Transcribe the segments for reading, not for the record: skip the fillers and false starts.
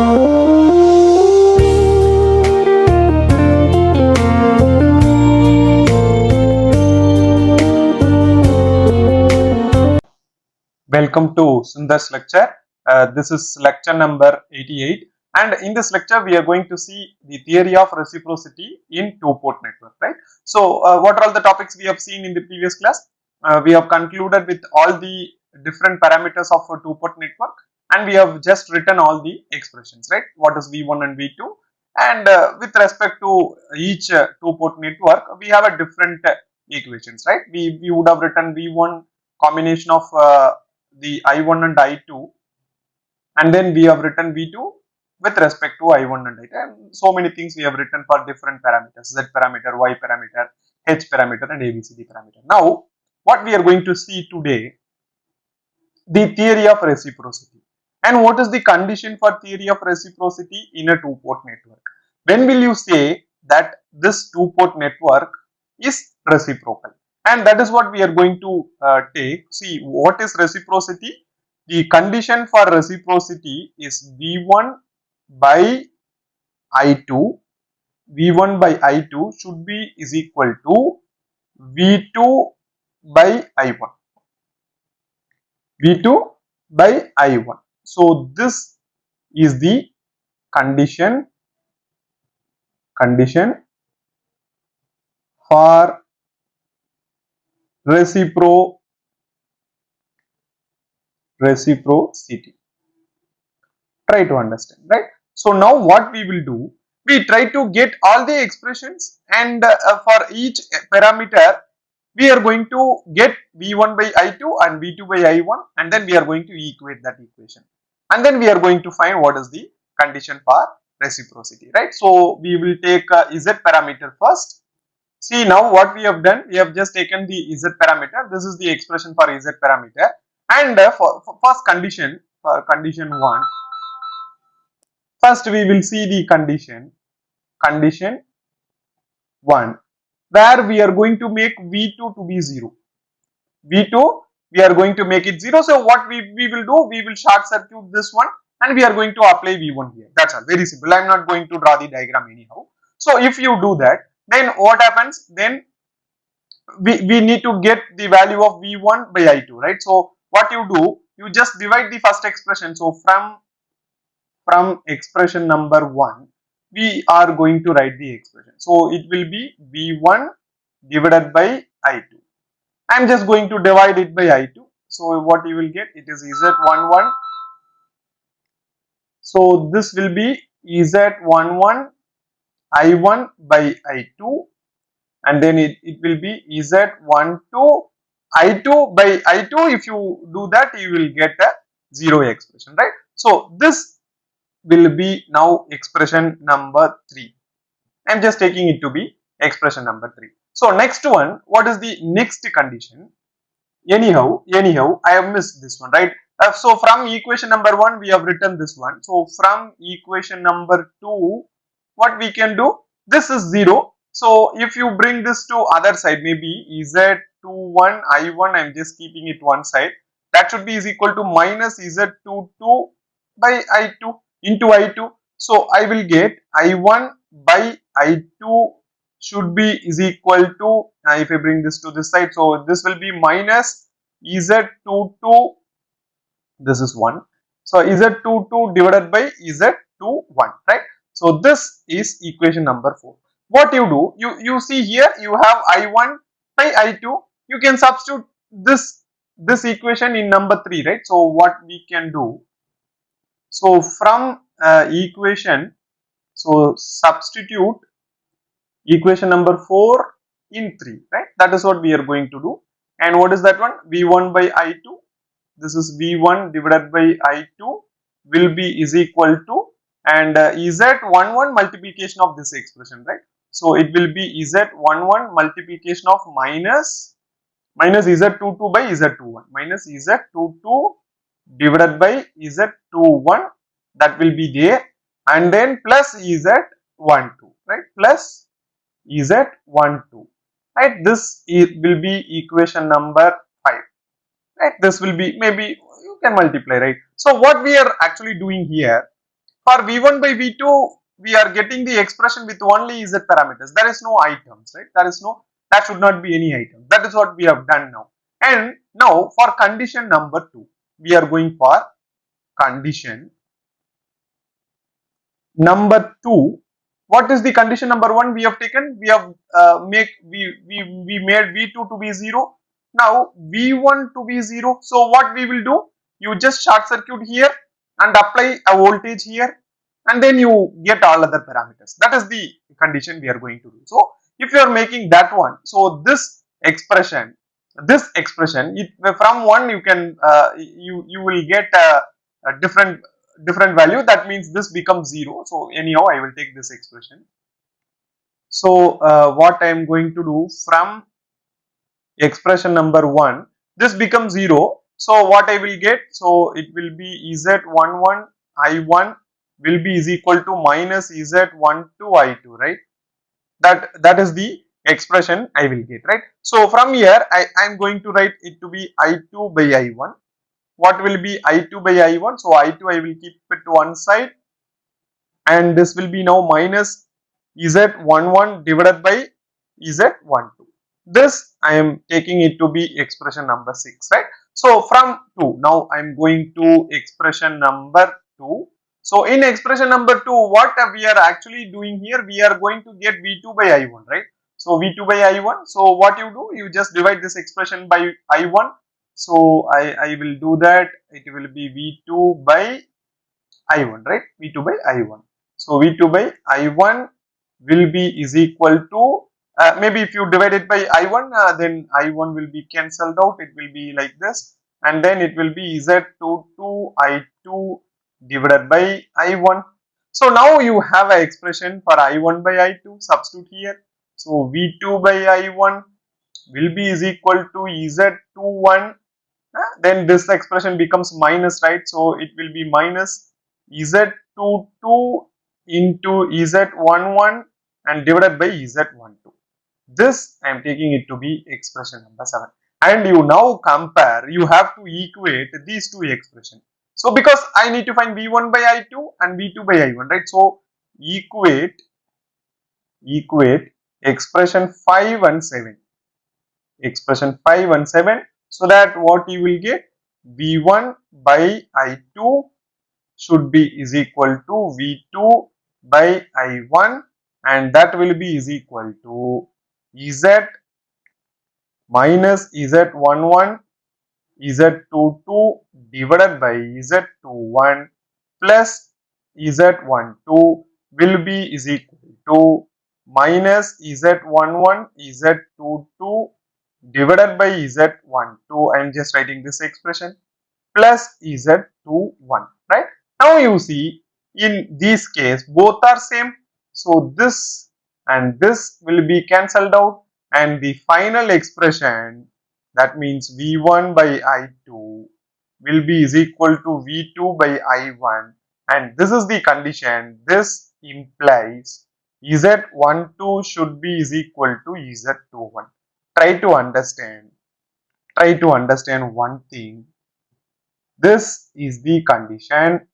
Welcome to Sundar's lecture. This is lecture number 88, and in this lecture we are going to see the theory of reciprocity in two-port network, right? So what are all the topics we have seen in the previous class? We have concluded with all the different parameters of a two-port network, and we have just written all the expressions, right? What is V1 and V2, and with respect to each two-port network, we have a different equations, right? We would have written V1 combination of the I1 and I2, and then we have written V2 with respect to I1 and I2, and so many things we have written for different parameters, Z parameter, Y parameter, H parameter and ABCD parameter. Now what we are going to see today, the theory of reciprocity. And what is the condition for theory of reciprocity in a two-port network? When will you say that this two-port network is reciprocal? And that is what we are going to take. See, what is reciprocity? The condition for reciprocity is V1 by I2. V1 by I2 should be is equal to V2 by I1. V2 by I1. So this is the condition for reciprocity. Try to understand, right? So now what we will do, we try to get all the expressions, and for each parameter we are going to get V1 by I2 and V2 by I1, and then we are going to equate that equation, and then we are going to find what is the condition for reciprocity, right? So we will take Z parameter first. See, now what we have done, we have just taken the Z parameter. This is the expression for Z parameter, and for first condition, for condition 1, first we will see the condition 1, where we are going to make V2 to be 0. V2 we are going to make it 0. So what we will do, we will short circuit this one and we are going to apply V1 here. That's all, very simple. I am not going to draw the diagram anyhow. So if you do that, then what happens, then we need to get the value of V1 by I2, right? So what you do, you just divide the first expression. So from expression number 1, we are going to write the expression. So it will be V1 divided by I2. I am just going to divide it by I2. So what you will get, it is Z11. So this will be Z11 I1 by I2, and then it will be Z12 I2 by I2. If you do that, you will get a 0 expression, right? So this will be now expression number 3. I am just taking it to be expression number 3. So next one, what is the next condition? Anyhow, I have missed this one, right? So from equation number 1, we have written this one. So from equation number 2, what we can do? This is 0. So if you bring this to other side, maybe Z21 I1, I am just keeping it one side. That should be is equal to minus Z22 by I2 into I2. So I will get I1 by I2 should be is equal to, if I bring this to this side, so this will be minus Z22, this is 1. So Z22 divided by Z21, right? So this is equation number 4. What you do, you see here, you have I1 by I2, you can substitute this equation in number 3, right? So what we can do, so from equation, so substitute equation number 4 in 3, right? That is what we are going to do. And what is that one? V1 by I2. This is V1 divided by I2 will be is equal to, and Z11 multiplication of this expression, right? So it will be Z11 multiplication of minus Z22 by Z21, minus Z22 divided by Z21, that will be there, and then plus Z12, right? Plus Z12, right? This will be equation number 5, right? This will be, maybe you can multiply, right? So what we are actually doing here, For V1 by V2, we are getting the expression with only Z parameters. There is no items, right? That should not be any item. That is what we have done now. And now for condition number 2, we are going for condition number 2. What is the condition number 1 we have taken? We have we made V2 to be 0. Now V1 to be 0. So what we will do? You just short circuit here and apply a voltage here, and then you get all other parameters. That is the condition we are going to do. So if you are making that one, so this expression, from one you can you will get a different value. That means this becomes 0. So anyhow, I will take this expression. So what I am going to do, from expression number 1, this becomes 0. So what I will get, so it will be Z11 I1 will be is equal to minus Z12 I2, right? That is the expression I will get, right? So from here I am going to write it to be I2 by I1. What will be I2 by I1? So I2 I will keep it to one side, and this will be now minus Z11 divided by Z12. This I am taking it to be expression number 6, right? So from 2, now I am going to expression number 2. So in expression number 2, what we are actually doing here, we are going to get V2 by I1, right? So V2 by I1. So what you do, you just divide this expression by I1. So I will do that. It will be V2 by I1, right? V2 by I1. So V2 by I1 will be is equal to, maybe if you divide it by I1, then I1 will be cancelled out. It will be like this, and then it will be Z22 I2 divided by I1. So now you have an expression for I1 by I2. Substitute here. So V2 by I1 will be is equal to Z21. Then this expression becomes minus, right? So it will be minus Z22 into Z11 and divided by Z12. This I am taking it to be expression number 7. And you now compare, you have to equate these two expressions. So because I need to find V1 by I2 and V2 by I1, right? So equate expression 5 and 7. Expression 5 and 7, so that what you will get, V1 by I2 should be is equal to V2 by I1, and that will be is equal to Z minus Z11 Z22 divided by Z21 plus Z12 will be is equal to minus Z11 Z22 divided by Z12. I am just writing this expression, plus Z21, right? Now you see, in this case both are same, so this and this will be cancelled out, and the final expression, that means V1 by I2 will be is equal to V2 by I1, and this is the condition. This implies Z12 should be is equal to Z21. Try to understand one thing. This is the condition.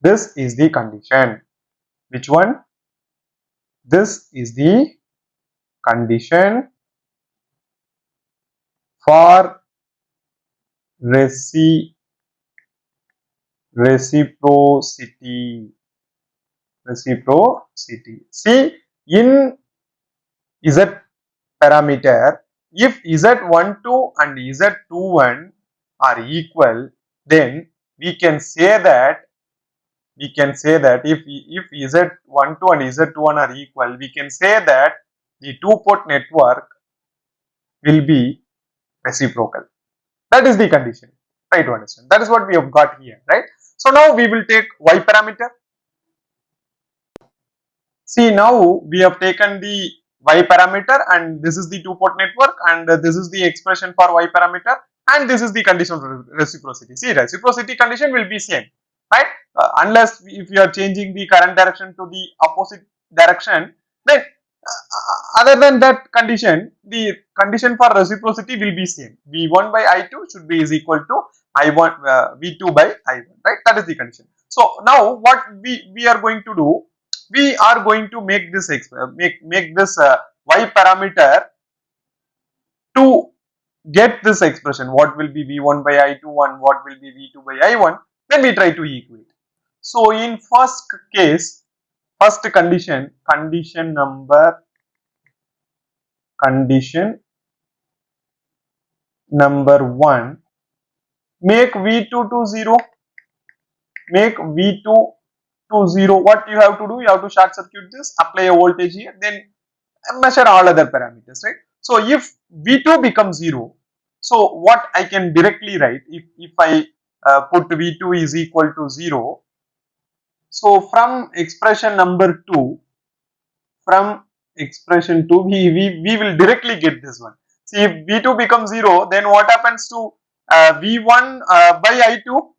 This is the condition. Which one? This is the condition for reciprocity. See, in Z parameter, if Z12 and Z21 are equal, then we can say that if Z12 and Z21 are equal, we can say that the two-port network will be reciprocal. That is the condition. Try to understand. That is what we have got here, right? So now we will take Y parameter. See, now we have taken the Y parameter, and this is the two-port network, and this is the expression for Y parameter, and this is the condition of reciprocity. See, reciprocity condition will be same, right? Unless if you are changing the current direction to the opposite direction, then other than that condition, the condition for reciprocity will be same. V1 by I2 should be is equal to I1 V2 by I1, right? That is the condition. So now what we are going to do, we are going to make this make this y parameter to get this expression. What will be V1 by I2 and what will be V2 by I1? Then we try to equate. So in first case, first condition, condition number 1, make V2 to 0, make V2 to 0. What you have to do, you have to short circuit this, apply a voltage here, then measure all other parameters, right? So if V2 becomes 0, so what I can directly write, if I put V2 is equal to 0, so from expression number 2, from expression 2, we will directly get this one. See, if V2 becomes 0, then what happens to V1 by I2?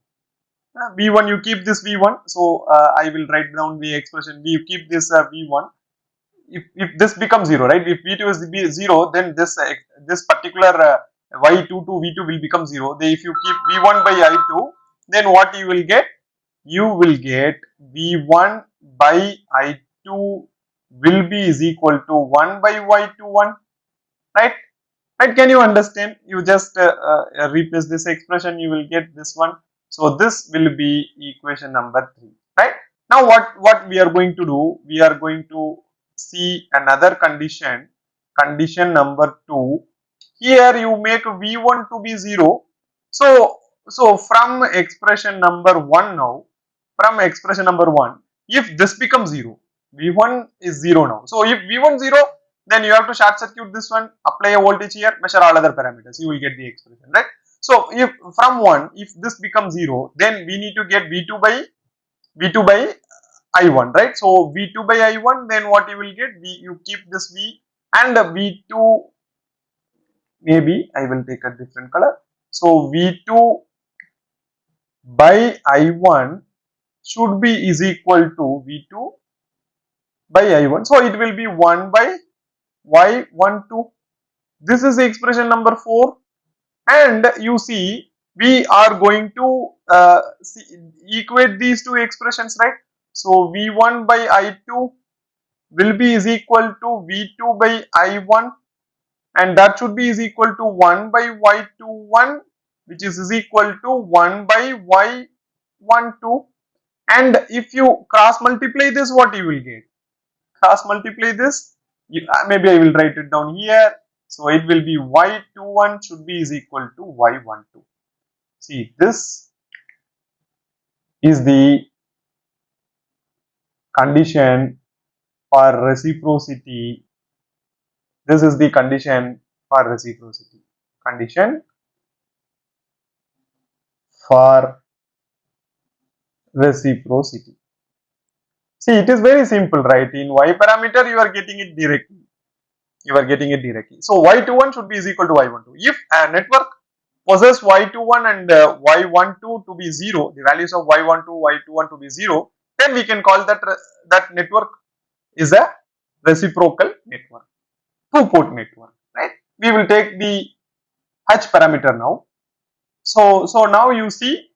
V1, you keep this V1, so I will write down the expression, you keep this V1. If this becomes 0, right, if V2 is 0, then this particular Y2 to V2 will become 0. Then if you keep V1 by I2, then what you will get? You will get V1 by I2 will be is equal to 1 by Y21, right? Right, can you understand? You just replace this expression, you will get this one. So this will be equation number 3, right? Now what we are going to do, we are going to see another condition, condition number 2. Here you make V1 to be 0. So from expression number 1 now, from expression number 1, if this becomes 0, V1 is 0 now. So if V1 0, then you have to short circuit this one, apply a voltage here, measure all other parameters, you will get the expression, right? So if from 1, if this becomes 0, then we need to get V2 by I1, right? So V2 by I1, then what you will get, you keep this V and V2, maybe I will take a different color. So V2 by I1 should be is equal to V2 by I1. So it will be 1 by Y12. This is the expression number 4. And you see, we are going to equate these two expressions, right? So V1 by I2 will be is equal to V2 by I1, and that should be is equal to 1 by Y21, which is equal to 1 by Y12. And if you cross multiply this, what you will get? Cross multiply this, maybe I will write it down here. So it will be Y21 should be is equal to Y12. See, this is the condition for reciprocity. This is the condition for reciprocity. Condition for reciprocity. See, it is very simple, right? In Y parameter, you are getting it directly. You are getting it directly. So Y21 should be is equal to Y12. If a network possess Y21 and Y12 to be 0, the values of Y12, Y21 to be 0, then we can call that network is a reciprocal network, two-port network, right? We will take the H parameter now. So now you see,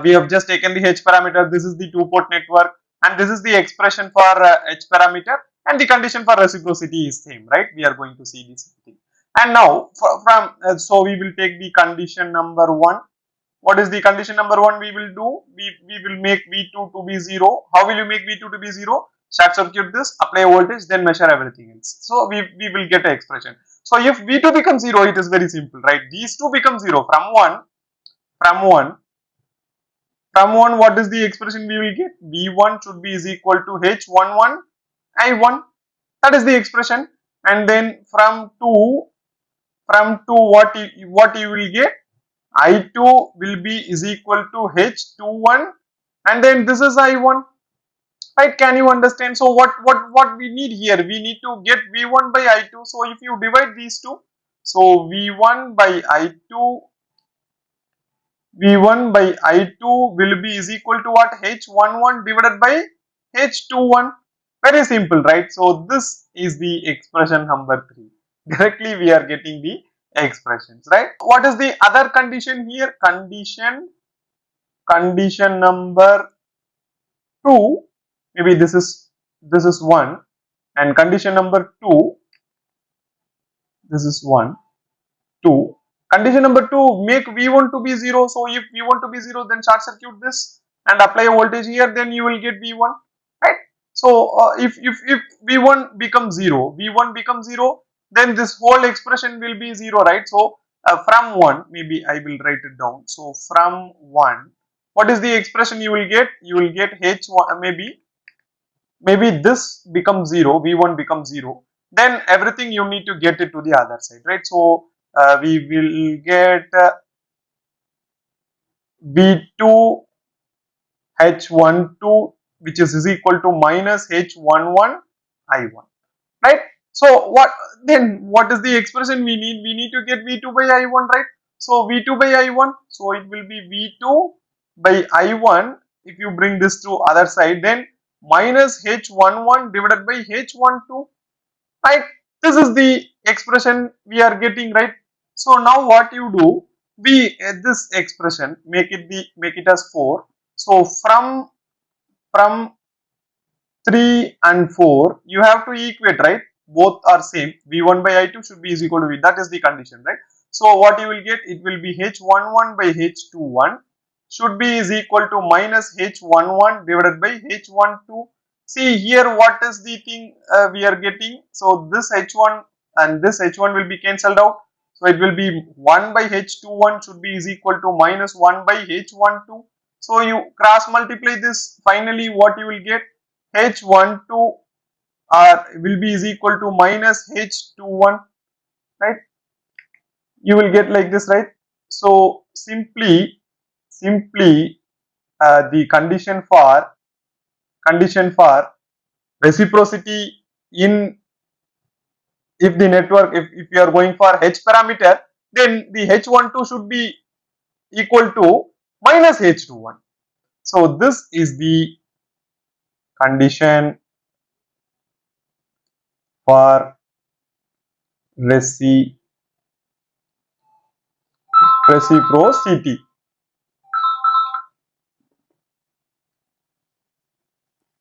we have just taken the H parameter. This is the two-port network, and this is the expression for H parameter, and the condition for reciprocity is same, right? We are going to see this thing. And now so we will take the condition number 1. What is the condition number 1 we will do? We will make V2 to be 0. How will you make V2 to be 0? Short circuit this, apply voltage, then measure everything else. So we will get an expression. So if V2 becomes 0, it is very simple, right? These two become 0. From 1, what is the expression we will get? V1 should be is equal to H11 I1. That is the expression. And then from 2, what you will get? I2 will be is equal to H21, and then this is I1, right? Can you understand? So what we need here, we need to get V1 by I2. So if you divide these two, so V1 by I2 will be is equal to what? H11 divided by H21. Very simple, right? So this is the expression number 3. Directly we are getting the expressions, right? What is the other condition here? Condition number 2, maybe this is 1, and condition number 2, this is 1, 2. Condition number 2, make V1 to be 0. So if V1 to be 0, then short circuit this and apply a voltage here, then you will get V1, right? So if V1 becomes 0, V1 becomes 0, then this whole expression will be 0, right? So from 1, maybe I will write it down. So from 1, what is the expression you will get? You will get H1, maybe this becomes 0, V1 becomes 0, then everything you need to get it to the other side, right? So we will get V2 H12, which is equal to minus H11 I1, right? So what is the expression we need? We need to get V2 by I1, right? So V2 by I1, so it will be V2 by I1. If you bring this to other side, then minus H11 divided by H12, right? This is the expression we are getting, right? So now what you do, we this expression make it as 4. So from 3 and 4 you have to equate, right? Both are same. V1 by I2 should be is equal to V. That is the condition, right? So what you will get, it will be H11 by H21 should be is equal to minus H11 divided by H12. See here what is the thing we are getting. So this H1 and this H1 will be cancelled out. So it will be 1 by H21 should be is equal to minus 1 by H12. So you cross multiply this, finally what you will get, H12 will be is equal to minus H21, right? You will get like this, right? So simply the condition for reciprocity in, if the network, if you are going for H parameter, then the H12 should be equal to minus H21. So this is the condition for reciprocity.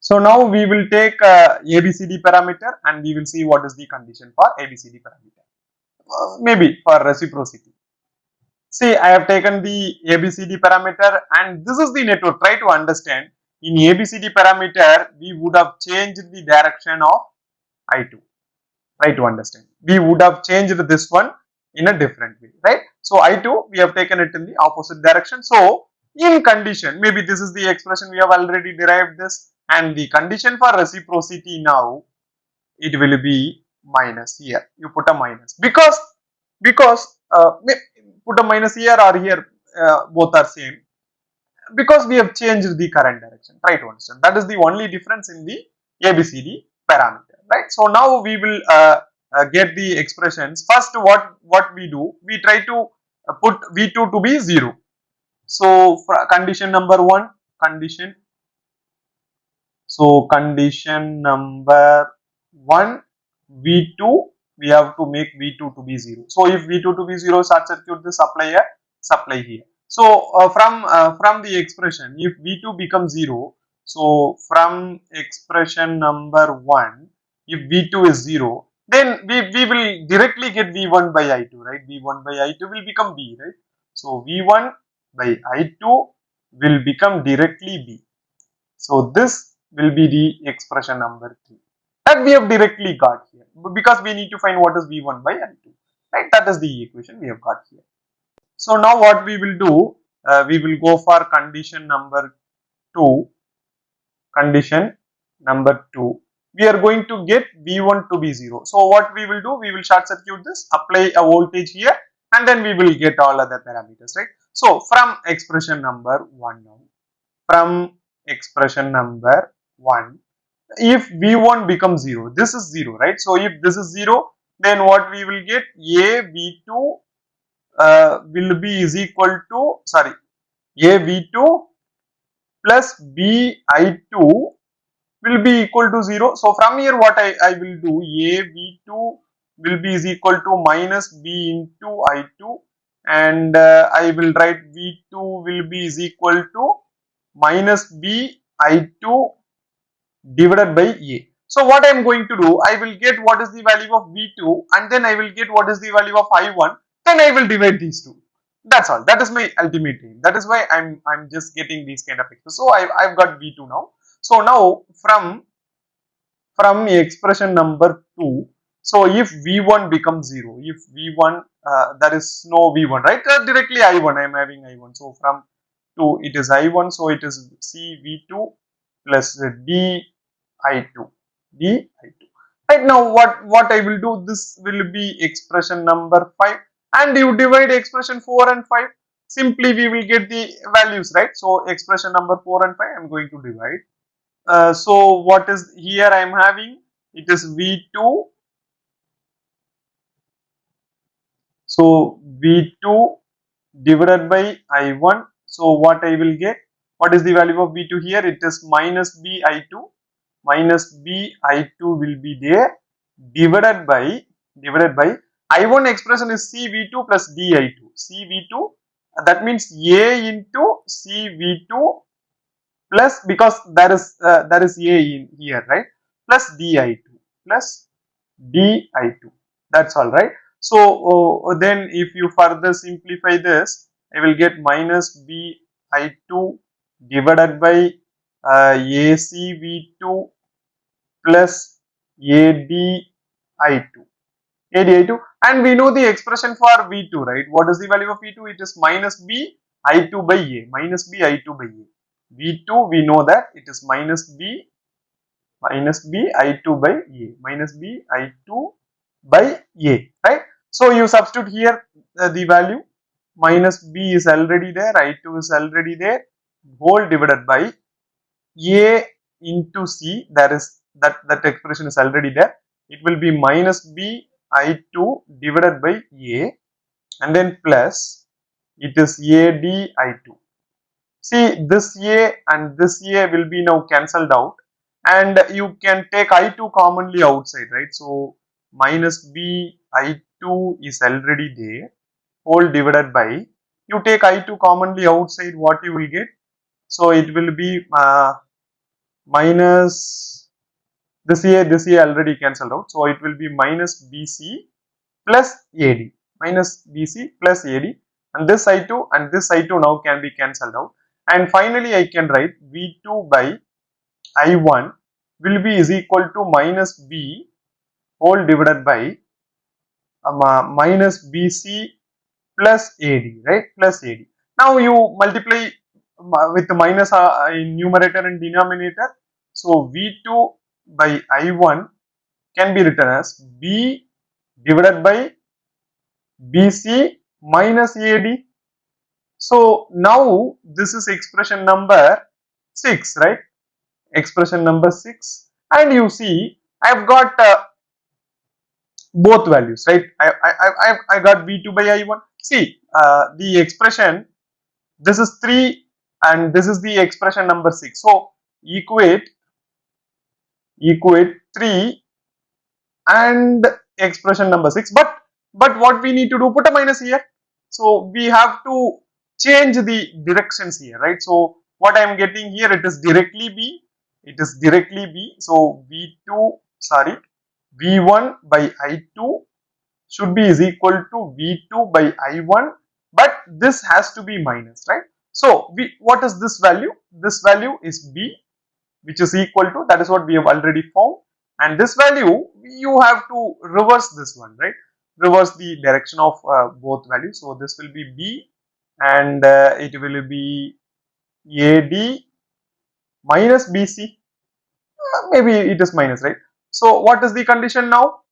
So now we will take ABCD parameter and we will see what is the condition for ABCD parameter. Maybe for reciprocity. See, I have taken the ABCD parameter and this is the network. Try to understand. In ABCD parameter, we would have changed the direction of I2. Try to understand. We would have changed this one in a different way, right? So I2, we have taken it in the opposite direction. So in condition, maybe this is the expression we have already derived this, and the condition for reciprocity now, it will be minus here. You put a minus because put a minus here or here, both are same, because we have changed the current direction. Try to understand. That is the only difference in the ABCD parameter, right? So now we will get the expressions. First, what we do, we try to put V2 to be 0. So for condition number 1, condition. So condition number 1, V2, we have to make V2 to be 0. So if V2 to be 0, short circuit this, supply here. So from the expression, if V2 becomes 0, so from expression number 1, if V2 is 0, then we will directly get V1 by I2, right? V1 by I2 will become B, right? So V1 by I2 will become directly B. So this will be the expression number 3 that we have directly got here, because we need to find what is V1 by I2, right? That is the equation we have got here. So now what we will do, we will go for condition number 2. Condition number 2, we are going to get V1 to be 0. So what we will do, we will short circuit this, apply a voltage here, and then we will get all other parameters, right? So from expression number 1 now, from expression number 1, if V1 becomes 0, this is 0, right? So if this is 0, then what we will get, A V2 will be is equal to, sorry, A V2 plus B I2 will be equal to 0. So from here what I will do, A V2 will be is equal to minus B into I2, and I will write V2 will be is equal to minus B I2 divided by A. So what I am going to do, I will get what is the value of V2 and then I will get what is the value of I1, then I will divide these two. That's all. That is my ultimate aim. That is why I'm just getting these kind of expressions. So I've got V2 now. So now from expression number 2, so if V1 becomes 0, if V1 there is no V1, right, directly I1, I am having I1, so from 2 it is I1, so it is CV2 plus DI2, DI2. Right now what I will do, this will be expression number 5 and you divide expression 4 and 5, simply we will get the values, right. So expression number 4 and 5 I am going to divide. So what is here I am having, it is V2, so V2 divided by I1, so what I will get, what is the value of V2 here, it is minus B I2, minus B I2 will be there, divided by I1 expression is CV2 plus DI2, CV2, that means A into CV2 plus, because there is A in here, right, plus di2 plus di2, that's all, right. So then if you further simplify this, I will get minus bi2 divided by acv2 plus adi2, adi2, and we know the expression for v2, right. What is the value of v2, it is minus b I2 by a, minus b I2 by a. V2 we know that it is minus b I2 by a, minus b I2 by a, right. So you substitute here the value, minus b is already there, I2 is already there, whole divided by a into c, that is that expression is already there, it will be minus b I2 divided by a, and then plus it is a d I2. See, this A and this A will be now cancelled out, and you can take I2 commonly outside, right. So minus B I2 is already there, whole divided by, you take I2 commonly outside, what you will get, so it will be minus this A already cancelled out, so it will be minus BC plus AD, minus BC plus AD, and this I2 and this I2 now can be cancelled out, and finally I can write V2 by I1 will be is equal to minus B whole divided by minus BC plus AD, right, plus AD. Now you multiply with the minus in numerator and denominator, so V2 by I1 can be written as B divided by BC minus AD. So now this is expression number 6, right? Expression number 6, and you see I've got both values, right? I got V2 by I1. See the expression, this is 3 and this is the expression number 6. So equate 3 and expression number 6, but what we need to do, put a minus here, so we have to change the directions here, right. So what I am getting here, it is directly b, so v2, sorry, v1 by I2 should be is equal to v2 by I1, but this has to be minus, right. So what is this value, this value is b, which is equal to, that is what we have already found, and this value you have to reverse this one, right, reverse the direction of both values. So this will be b and it will be ad minus bc, maybe it is minus, right. So what is the condition now,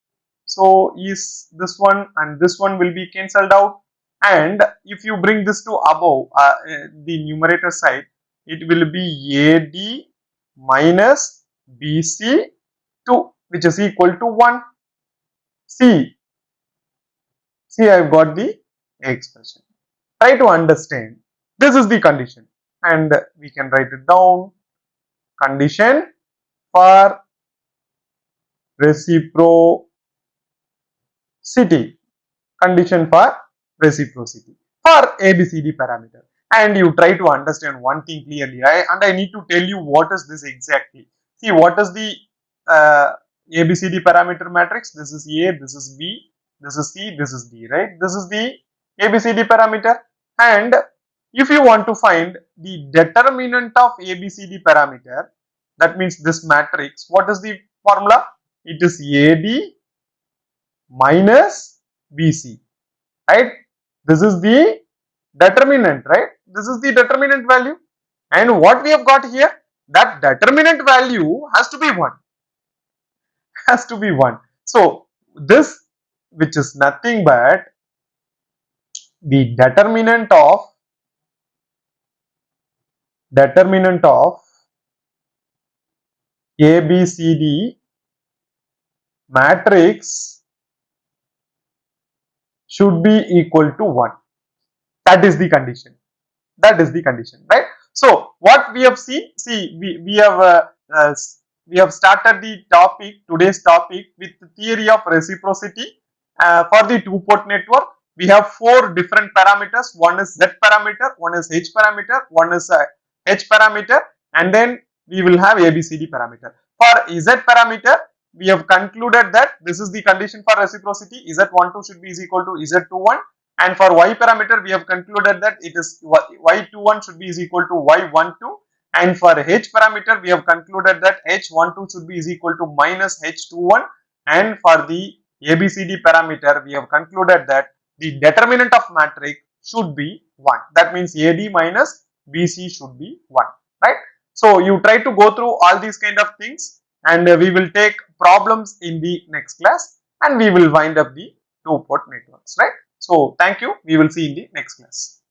so is this one and this one will be cancelled out, and if you bring this to above the numerator side, it will be ad minus bc 2, which is equal to 1. See, I've got the expression. Try to understand. This is the condition, and we can write it down. Condition for reciprocity. city condition for reciprocity for ABCD parameter. And you try to understand one thing clearly. I need to tell you what is this exactly. See, what is the uh, ABCD parameter matrix? This is A, this is B, this is C, this is D, right? This is the ABCD parameter. And if you want to find the determinant of ABCD parameter, that means this matrix, what is the formula? It is AD minus BC, right? This is the determinant, right? This is the determinant value. And what we have got here, that determinant value has to be 1. Has to be 1. So this, which is nothing but the determinant of ABCD matrix should be equal to 1. That is the condition. That is the condition, right? So what we have seen, see, uh, we have started the topic, today's topic, with the theory of reciprocity. For the two-port network, we have 4 different parameters. One is Z parameter, one is H parameter, one is H parameter, and then we will have ABCD parameter. For Z parameter, we have concluded that this is the condition for reciprocity. Z12 should be is equal to Z21. And for Y parameter, we have concluded that it is Y21 should be is equal to Y12. And for H parameter, we have concluded that H12 should be is equal to minus H21. And for the ABCD parameter, we have concluded that the determinant of matrix should be 1. That means AD minus BC should be 1, right? So you try to go through all these kind of things, and we will take problems in the next class, and we will wind up the two-port networks, right? So thank you. We will see in the next class.